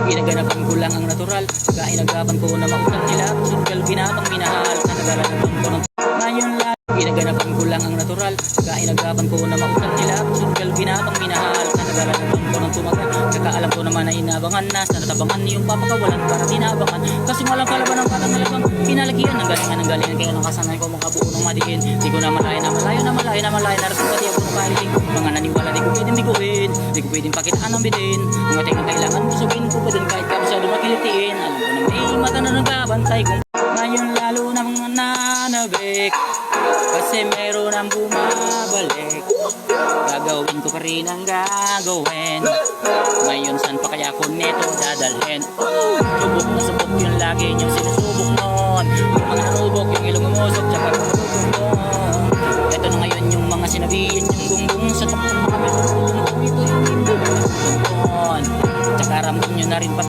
Ginaganapan ko lang ang natural, kainagapan ko na mautang nila. Sugal ginapang minahal sa naglalagyan ko ng ngayon lang. Ginaganapan ko lang ang natural, kainagapan ko na mautang nila. Sugal ginapang minahal sa naglalagyan ko ng tumagal. Kakaalam ko naman na inabangan na sa natabangan yung papakawalan para tinabangan. Kasi walang kalaban ng patang nalabang pinalakihan ng galingan kaya nakasanay ko makabuo ng madiin. Di ko na malayo narating pati ako ng pahiling. Mga naniwala di ko pwedeng biguin, di ko pwedeng pakitaan ng bidin. Mga tingang kailangan busugin ko pa din kahit kabisado makilitiin. Alam ko na may mata na nagbabantay kung ngayon lalo nang nanabik. Kasi meron ang bumabalik. Gagawin ko pa rin ang gagawin. Ngayon saan pa kaya ko neto dadalhin? Subok na subok yung lagi niyong sinusubok noon. Yung mga nanubok, yung ilong umusok, tsaka gumugong. Ito na ngayon yung mga sinabihin yung gunggong sa takong mga pinutulong ko. Ito yung hindi ko. Tsaka ramdam nyo na rin pa